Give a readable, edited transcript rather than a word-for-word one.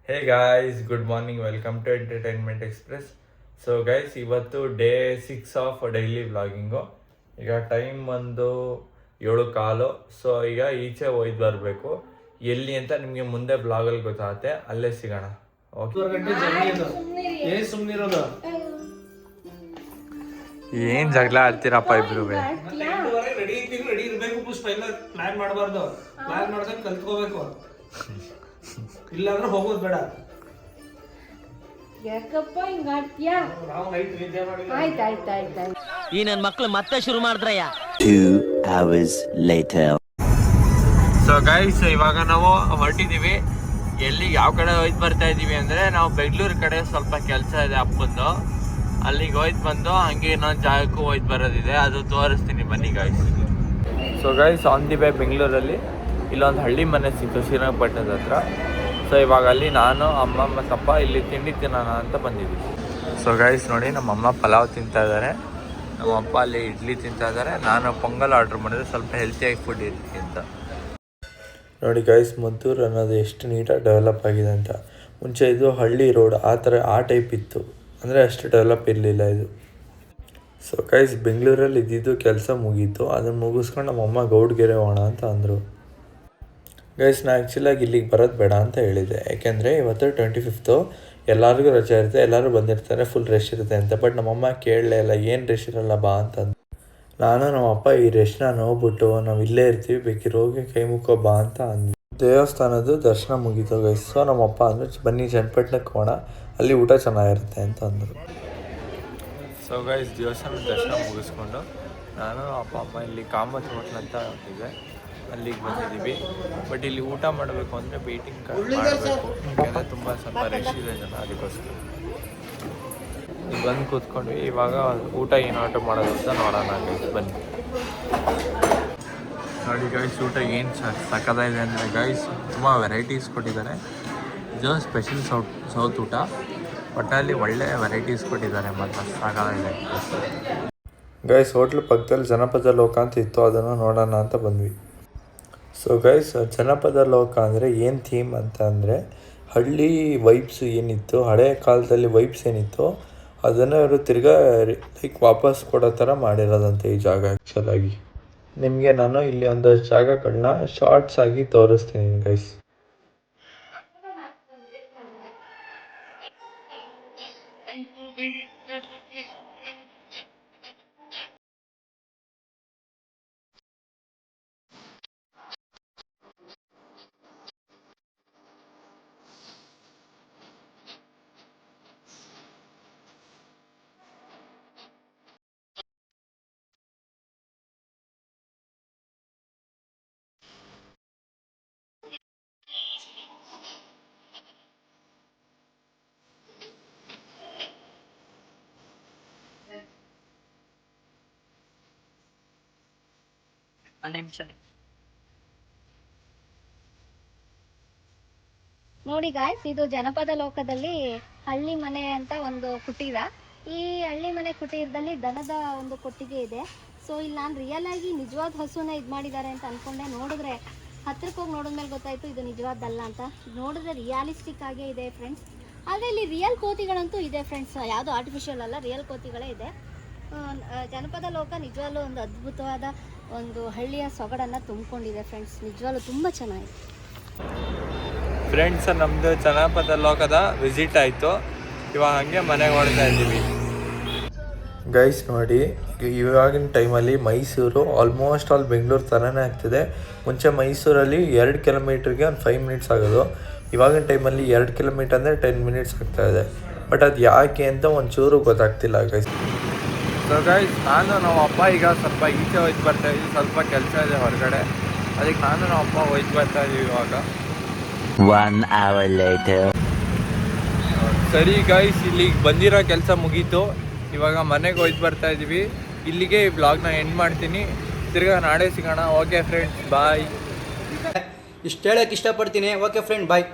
Hey guys, good morning, welcome to entertainment express. So guys, ಇವತ್ತು day 6 of daily ವ್ಲಾಗಿಂಗು. ಈಗ time ಒಂದು 7:15. So ಈಗ ಈಚೆ ಹೋಯ್ದು ಬರಬೇಕು. ಎಲ್ಲಿ ಅಂತ ನಿಮಗೆ ಮುಂದೆ ಬ್ಲಾಗಲ್ಲಿ ಗೊತ್ತಾಗುತ್ತೆ, ಅಲ್ಲೇ ಸಿಗೋಣ. ಓಕೆ, ಏನ್ ಜಗಳ ಆಡ್ತೀರಪ್ಪ ಇಬ್ರು? ರೆಡಿ ಇರಬೇಕು, ಪ್ಲಾನ್ ಮಾಡಬಾರ್ದು. ಪ್ಲಾನ್ ಮಾಡ್ದಂಗೆ ಕಲ್ತ್ಕೋಬೇಕು, ಇಲ್ಲಾಂದ್ರೆ ಹೋಗೋದು ಬೇಡ. ಯಾಕಪ್ಪ ಹಿಂಗಾಡ್ತೀಯಾ? ಆಯ್ತಾಯ್ತಾಯ್ತಾಯ್ತು. ಈ ನನ್ನ ಮಕ್ಳು ಮತ್ತೆ ಶುರು ಮಾಡಿದ್ರಯ್ಯ. 2 hours later. ಸೊ ಗೈಸ್, ಇವಾಗ ನಾವು ಹೊರಟಿದ್ದೀವಿ. ಎಲ್ಲಿಗೆ, ಯಾವ ಕಡೆ ಹೋಯ್ತು ಬರ್ತಾ ಇದ್ದೀವಿ ಅಂದರೆ, ನಾವು ಬೆಂಗಳೂರು ಕಡೆ ಸ್ವಲ್ಪ ಕೆಲಸ ಇದೆ ಅಪ್ಪಂದು. ಅಲ್ಲಿಗೆ ಹೋಯ್ತು ಬಂದು ಹಂಗೆ ಇನ್ನೊಂದು ಜಾಗಕ್ಕೂ ಹೋಯ್ತು ಬರೋದಿದೆ, ಅದು ತೋರಿಸ್ತೀನಿ ಬನ್ನಿ guys. So guys, on the way ಬೆಂಗಳೂರಲ್ಲಿ ಇಲ್ಲೊಂದು ಹಳ್ಳಿ ಮನೆ ಸಿಕ್ತು ಶ್ರೀರಂಗಪಟ್ಟಣದ ಹತ್ರ. ಸೊ ಇವಾಗ ಅಲ್ಲಿ ನಾನು, ಅಮ್ಮ ಮತ್ತು ಅಪ್ಪ ಇಲ್ಲಿ ತಿಂಡಿ ತಿನ್ನೋಣ ಅಂತ ಬಂದಿದ್ವಿ. ಸೊ ಗೈಸ್ ನೋಡಿ, ನಮ್ಮಮ್ಮ ಪಲಾವ್ ತಿಂತಾ ಇದ್ದಾರೆ, ನಮ್ಮಪ್ಪ ಅಲ್ಲಿ ಇಡ್ಲಿ ತಿಂತಾ ಇದ್ದಾರೆ. ನಾನು ಪೊಂಗಲ್ ಆರ್ಡ್ರ್ ಮಾಡಿದ್ರೆ ಸ್ವಲ್ಪ ಹೆಲ್ತಿಯಾಗಿ ಫುಡ್ ಇರಲಿ ಅಂತ. ನೋಡಿ ಗೈಸ್, ಮದ್ದೂರು ಅನ್ನೋದು ಎಷ್ಟು ನೀಟಾಗಿ ಡೆವಲಪ್ ಆಗಿದೆ ಅಂತ. ಮುಂಚೆ ಇದು ಹಳ್ಳಿ ರೋಡ್ ಆ ಟೈಪ್ ಇತ್ತು, ಅಂದರೆ ಅಷ್ಟು ಡೆವಲಪ್ ಇರಲಿಲ್ಲ ಇದು. ಸೊ ಗೈಸ್, ಬೆಂಗಳೂರಲ್ಲಿ ಇದ್ದಿದ್ದು ಕೆಲಸ ಮುಗೀತು. ಅದನ್ನು ಮುಗಿಸ್ಕೊಂಡು ನಮ್ಮಮ್ಮ ಗೌಡ್ಗೆರೆ ಹೋಗೋಣ ಅಂತ ಅಂದರು. ಗೈಸ್, ನಾನು ಆ್ಯಕ್ಚುಲಾಗಿ ಇಲ್ಲಿಗೆ ಬರೋದು ಬೇಡ ಅಂತ ಹೇಳಿದೆ, ಯಾಕೆಂದರೆ ಇವತ್ತು 25th, ಎಲ್ಲರಿಗೂ ರಜೆ ಇರುತ್ತೆ, ಎಲ್ಲರೂ ಬಂದಿರ್ತಾರೆ, ಫುಲ್ ರೆಶ್ ಇರುತ್ತೆ ಅಂತ. ಬಟ್ ನಮ್ಮಮ್ಮ ಕೇಳಲೇ ಇಲ್ಲ, ಏನು ರೆಶ್ ಇರಲ್ಲ ಬಾ ಅಂತಂದು. ನಾನು ನಮ್ಮಪ್ಪ ಈ ರೆಶ್ನ ನೋಡ್ಬಿಟ್ಟು ನಾವು ಇಲ್ಲೇ ಇರ್ತೀವಿ, ಬೇಕಿರೋ ಹೋಗಿ ಕೈ ಮುಕ್ಕೋ ಬಾ ಅಂತ ಅಂದ್ವಿ. ದೇವಸ್ಥಾನದ್ದು ದರ್ಶನ ಮುಗೀತು ಗೈಸ್. ಸೊ ನಮ್ಮಪ್ಪ ಅಂದರೆ ಬನ್ನಿ ಚನ್ನಪಟ್ಟಣಕ್ಕೆ ಹೋಗೋಣ, ಅಲ್ಲಿ ಊಟ ಚೆನ್ನಾಗಿರುತ್ತೆ ಅಂತ ಅಂದರು. ಸೊ ಗೈಸ್, ದೇವಸ್ಥಾನದ ದರ್ಶನ ಮುಗಿಸ್ಕೊಂಡು ನಾನು ಅಪ್ಪ ಅಮ್ಮ ಇಲ್ಲಿ ಕಾಮತ್ ಹೋಟ್ಲ್ ಅಂತ ಇದೆ, ಅಲ್ಲಿಗೆ ಬಂದಿದ್ದೀವಿ. ಬಟ್ ಇಲ್ಲಿ ಊಟ ಮಾಡಬೇಕು ಅಂದರೆ ವೇಟಿಂಗ್ ಮಾಡಬೇಕು, ಯಾಕೆಂದರೆ ತುಂಬ ಸ್ವಲ್ಪ ರಶ್ ಇದೆ ಜನ, ಅದಕ್ಕೋಸ್ಕರ ಇಲ್ಲಿ ಬಂದು ಕೂತ್ಕೊಂಡ್ವಿ. ಇವಾಗ ಊಟ ಏನು ಆರ್ಡರ್ ಮಾಡೋದು ಅಂತ ನೋಡೋಣ ಗೈಸ್, ಬನ್ನಿ. ನೋಡಿ ಗೈಸ್, ಊಟ ಏನು ಸಕ್ಕತ್ತಾಗಿದೆ ಅಂದರೆ ಗೈಸ್, ತುಂಬ ವೆರೈಟೀಸ್ ಕೊಟ್ಟಿದ್ದಾರೆ. ಇದು ಸ್ಪೆಷಲ್ ಸೌತ್ ಊಟ, ಒಟ್ಟಲ್ಲಿ ಒಳ್ಳೆ ವೆರೈಟೀಸ್ ಕೊಟ್ಟಿದ್ದಾರೆ, ಮತ್ತು ಸಾಕಾಗಿದೆ ಗೈಸ್. ಹೋಟ್ಲು ಪಕ್ಕದಲ್ಲಿ ಜನಪದ ಲೋಕ ಅಂತ ಇತ್ತು, ಅದನ್ನು ನೋಡೋಣ ಅಂತ ಬಂದ್ವಿ. ಸೊ ಗೈಸ್, ಜನಪದ ಲೋಕ ಅಂದರೆ ಏನು ಥೀಮ್ ಅಂತ ಅಂದರೆ, ಹಳ್ಳಿ ವೈಬ್ಸ್ ಏನಿತ್ತು, ಹಳೆ ಕಾಲದಲ್ಲಿ ವೈಬ್ಸ್ ಏನಿತ್ತು, ಅದನ್ನು ಅವರು ತಿರ್ಗಾ ಲೈಕ್ ವಾಪಸ್ ಕೊಡೋ ಥರ ಮಾಡಿರೋದಂತೆ ಈ ಜಾಗ. ಆ್ಯಕ್ಚುಲಾಗಿ ನಿಮಗೆ ನಾನು ಇಲ್ಲಿ ಒಂದಷ್ಟು ಜಾಗಗಳನ್ನ ಶಾರ್ಟ್ಸ್ ಆಗಿ ತೋರಿಸ್ತೀನಿ ಗೈಸ್. ನೋಡಿ ಗಾಯ್ಸ್, ಇದು ಜನಪದ ಲೋಕದಲ್ಲಿ ಹಳ್ಳಿ ಮನೆ ಅಂತ ಒಂದು ಕುಟೀರ. ಈ ಹಳ್ಳಿ ಮನೆ ಕುಟೀರದಲ್ಲಿ ದನದ ಒಂದು ಕೊಟ್ಟಿಗೆ ಇದೆ. ಸೊ ಇಲ್ಲಿ ನಾನು ರಿಯಲ್ ಆಗಿ ನಿಜವಾದ ಹಸುನ ಇದು ಮಾಡಿದ್ದಾರೆ ಅಂತ ಅನ್ಕೊಂಡೆ. ನೋಡಿದ್ರೆ ಹತ್ರಕ್ಕೆ ಹೋಗಿ ನೋಡಿದ್ಮೇಲೆ ಗೊತ್ತಾಯ್ತು ಇದು ನಿಜವಾದಲ್ಲ ಅಂತ. ನೋಡಿದ್ರೆ ರಿಯಾಲಿಸ್ಟಿಕ್ ಆಗೇ ಇದೆ ಫ್ರೆಂಡ್ಸ್. ಆದರೆ ಇಲ್ಲಿ ರಿಯಲ್ ಕೋತಿಗಳಂತೂ ಇದೆ ಫ್ರೆಂಡ್ಸ್, ಯಾವುದು ಆರ್ಟಿಫಿಷಿಯಲ್ ಅಲ್ಲ, ರಿಯಲ್ ಕೋತಿಗಳೇ ಇದೆ. ಜನಪದ ಲೋಕ ನಿಜವಾಗ್ಲೂ ಒಂದು ಅದ್ಭುತವಾದ ಒಂದು ಹಳ್ಳಿಯ ಸೊಗಡನ್ನು ತುಂಬಿಕೊಂಡಿದೆ ಫ್ರೆಂಡ್ಸ್, ನಿಜವಾಗ್ಲೂ ತುಂಬ ಚೆನ್ನಾಗಿದೆ ಫ್ರೆಂಡ್ಸ್. ನಮ್ಮದು ಜನಪದ ಲೋಕದ ವಿಸಿಟ್ ಆಯಿತು, ಇವಾಗ ಹಾಗೆ ಮನೆಗೆ ಹೊಡ್ತಾ ಇದ್ದೀವಿ ಗೈಸ್. ನೋಡಿ, ಇವಾಗಿನ ಟೈಮಲ್ಲಿ ಮೈಸೂರು ಆಲ್ಮೋಸ್ಟ್ ಆಲ್ ಬೆಂಗಳೂರು ಥರನೇ ಆಗ್ತಿದೆ. ಮುಂಚೆ ಮೈಸೂರಲ್ಲಿ 2 ಕಿಲೋಮೀಟ್ರಿಗೆ ಒಂದು 5 ಮಿನಿಟ್ಸ್ ಆಗೋದು, ಇವಾಗಿನ ಟೈಮಲ್ಲಿ 2 ಕಿಲೋಮೀಟರ್ ಅಂದರೆ 10 ಮಿನಿಟ್ಸ್ ಆಗ್ತಾಯಿದೆ. ಬಟ್ ಅದು ಯಾಕೆ ಅಂತ ಒಂಚೂರು ಗೊತ್ತಾಗ್ತಿಲ್ಲ ಗೈಸ್. ಸೊ ಗೈಸ್, ನಮ್ಮ ಅಪ್ಪ ಈಗ ಸ್ವಲ್ಪ ಈಚೆ ಹೋಯ್ತು ಬರ್ತಾ ಇದ್ದೀವಿ, ಸ್ವಲ್ಪ ಕೆಲಸ ಇದೆ ಹೊರಗಡೆ, ಅದಕ್ಕೆ ನಮ್ಮ ಅಪ್ಪ ಹೋಯ್ತು ಬರ್ತಾ ಇದ್ದೀವಿ ಇವಾಗ. 1 hour later. ಸರಿ ಗೈಸ್, ಇಲ್ಲಿಗೆ ಬಂದಿರೋ ಕೆಲಸ ಮುಗೀತು, ಇವಾಗ ಮನೆಗೆ ಹೋಯ್ತು ಬರ್ತಾ ಇದ್ದೀವಿ. ಇಲ್ಲಿಗೆ ಈ ಬ್ಲಾಗ್ನ ಎಂಡ್ ಮಾಡ್ತೀನಿ, ತಿರ್ಗಾ ನಾಳೆ ಸಿಗೋಣ. ಓಕೆ ಫ್ರೆಂಡ್ಸ್, ಬಾಯ್. ಇಷ್ಟು ಹೇಳಕ್ಕೆ ಇಷ್ಟಪಡ್ತೀನಿ. ಓಕೆ ಫ್ರೆಂಡ್, ಬಾಯ್.